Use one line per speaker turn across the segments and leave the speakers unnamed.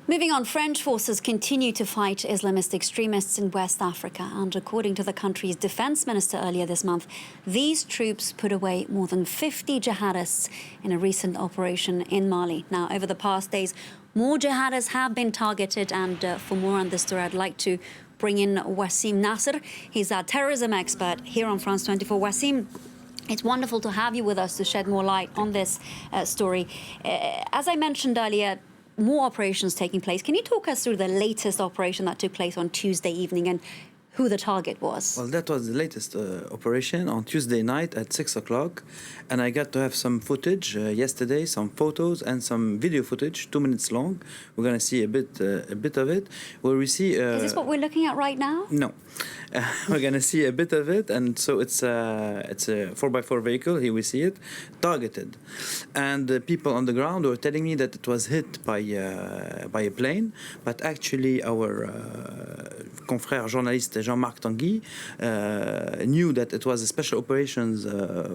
Moving on, French forces continue to fight Islamist extremists in West Africa. And according to the country's defense minister earlier this month, these troops put away more than 50 jihadists in a recent operation in Mali. Now, over the past days, more jihadists have been targeted. And for more on this story, I'd like to bring in Wassim Nasr. He's our terrorism expert here on France 24. Wassim, it's wonderful to have you with us to shed more light on this story. As I mentioned earlier, more operations taking place. Can you talk us through the latest operation that took place on Tuesday evening and who the target was?
Well, that was the latest operation on Tuesday night at 6 o'clock. And I got to have some footage yesterday, some photos and some video footage, 2 minutes long. We're going to see a bit of it, where we see...
Is this what we're looking at right now?
No. We're going to see a bit of it. And so it's a 4x4 vehicle. Here we see it, targeted. And the people on the ground were telling me that it was hit by a plane. But actually, our confrère journalist Jean-Marc Tanguy knew that it was a special operations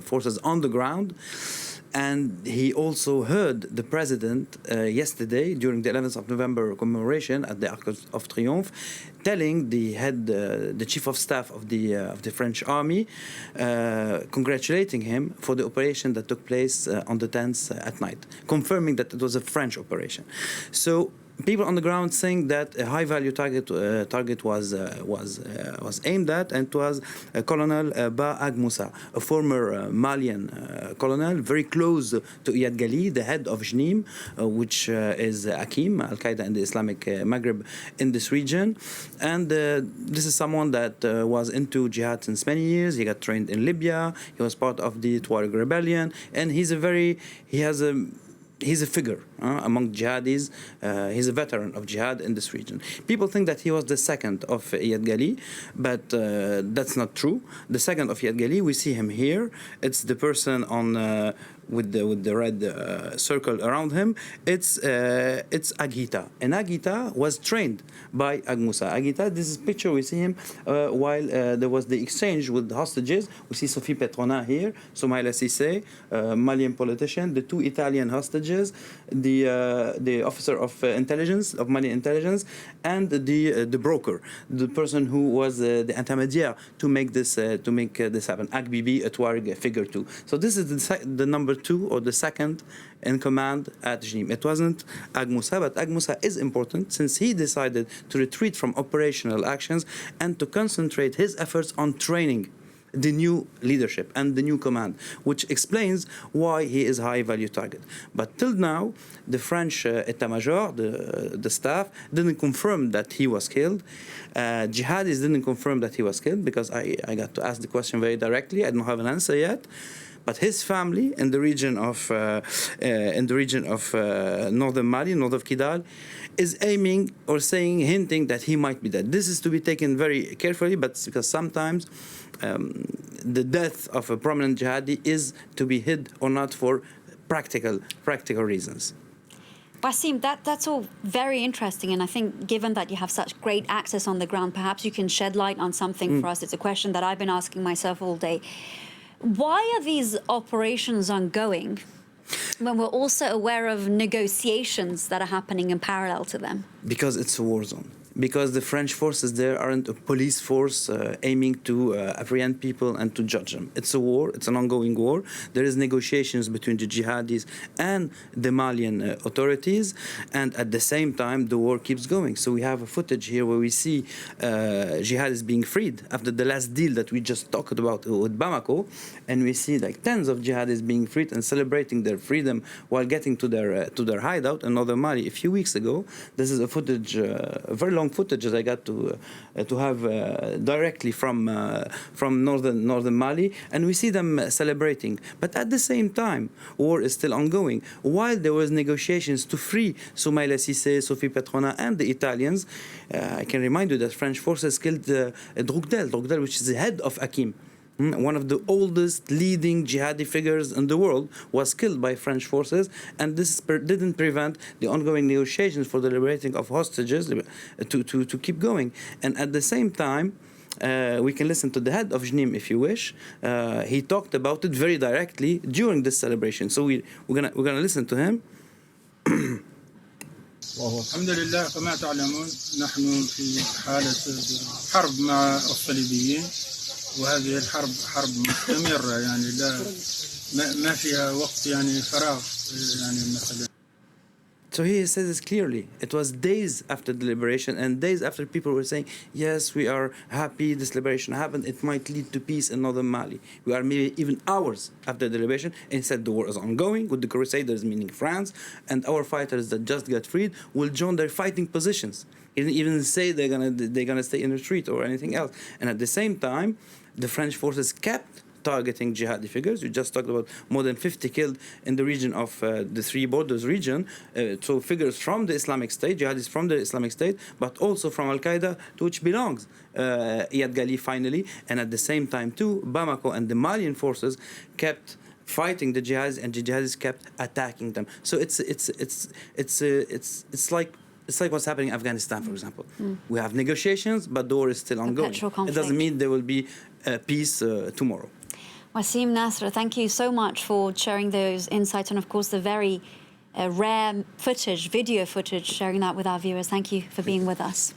forces on the ground. And he also heard the president yesterday during the 11th of November commemoration at the Arc of Triomphe, telling the chief of staff of the French army, congratulating him for the operation that took place on the 10th at night, confirming that it was a French operation. So people on the ground saying that a high-value target was aimed at, and it was Colonel Ba Ag Moussa, a former Malian colonel, very close to Iyad Ghali, the head of JNIM, which is Akim, Al-Qaeda in the Islamic Maghreb in this region. And this is someone that was into jihad since many years. He got trained in Libya. He was part of the Tuareg rebellion, and he's a figure among jihadis. He's a veteran of jihad in this region. People think that he was the second of Iyad Ghali, but that's not true. The second of Iyad Ghali, we see him here. It's the person on with the red circle around him. It's Aghita, and Aghita was trained by Ag Moussa. Aghita, this is a picture we see him while there was the exchange with the hostages. We see Sophie Petrona here, Soumaïla Cissé, Malian politician, the two Italian hostages, the officer of intelligence, of Mali intelligence, and the broker, the person who was the intermediaire to make this happen. Ag Bibi, a Tuareg figure too. So this is the number 2 or the second in command at JNIM. It wasn't Ag Moussa, but Ag Moussa is important since he decided to retreat from operational actions and to concentrate his efforts on training the new leadership and the new command, which explains why he is a high-value target. But till now, the French État-Major, the staff, didn't confirm that he was killed. Jihadis didn't confirm that he was killed, because I got to ask the question very directly. I don't have an answer yet. But his family in the region of northern Mali, north of Kidal, is aiming or hinting that he might be dead. This is to be taken very carefully, but because sometimes the death of a prominent jihadi is to be hid or not for practical reasons.
Wassim, that's all very interesting, and I think given that you have such great access on the ground, perhaps you can shed light on something for us. It's a question that I've been asking myself all day. Why are these operations ongoing when we're also aware of negotiations that are happening in parallel to them?
Because it's a war zone. Because the French forces there aren't a police force aiming to apprehend people and to judge them. It's a war. It's an ongoing war. There is negotiations between the jihadis and the Malian authorities, and at the same time, the war keeps going. So we have a footage here where we see jihadis being freed after the last deal that we just talked about with Bamako, and we see like tens of jihadis being freed and celebrating their freedom while getting to their hideout in northern Mali a few weeks ago. This is a footage, a very long footage that I got to have directly from northern Mali, and we see them celebrating. But at the same time, war is still ongoing. While there was negotiations to free Soumaïla Cissé, Sophie Petrona, and the Italians, I can remind you that French forces killed Drukdel, which is the head of Akim. One of the oldest leading jihadi figures in the world was killed by French forces, and this didn't prevent the ongoing negotiations for the liberating of hostages to keep going. And at the same time, we can listen to the head of JNIM if you wish. He talked about it very directly during this celebration. So we're gonna listen to him.
الحمد لله كما تعلمون نحن في حالة حرب مع الصليبيين، وهذه الحرب حرب مستمرة، يعني لا ما فيها وقت يعني فراغ يعني مثلا.
So he says this clearly. It was days after the liberation and days after people were saying, yes, we are happy this liberation happened. It might lead to peace in northern Mali. We are maybe even hours after the liberation. Instead, the war is ongoing with the Crusaders, meaning France, and our fighters that just got freed will join their fighting positions. He didn't even say they're gonna stay in retreat or anything else. And at the same time, the French forces kept targeting jihadi figures. We just talked about more than 50 killed in the region of the three borders region. So figures from the Islamic State, jihadists from the Islamic State, but also from Al-Qaeda, to which belongs Iyad Ghali finally. And at the same time too, Bamako and the Malian forces kept fighting the jihadists, and the jihadists kept attacking them. So it's like what's happening in Afghanistan, for example. We have negotiations, but the war is still ongoing. It doesn't mean there will be peace tomorrow.
Wassim Nasr, thank you so much for sharing those insights and, of course, the very rare footage, video footage, sharing that with our viewers. Thank you for being with us.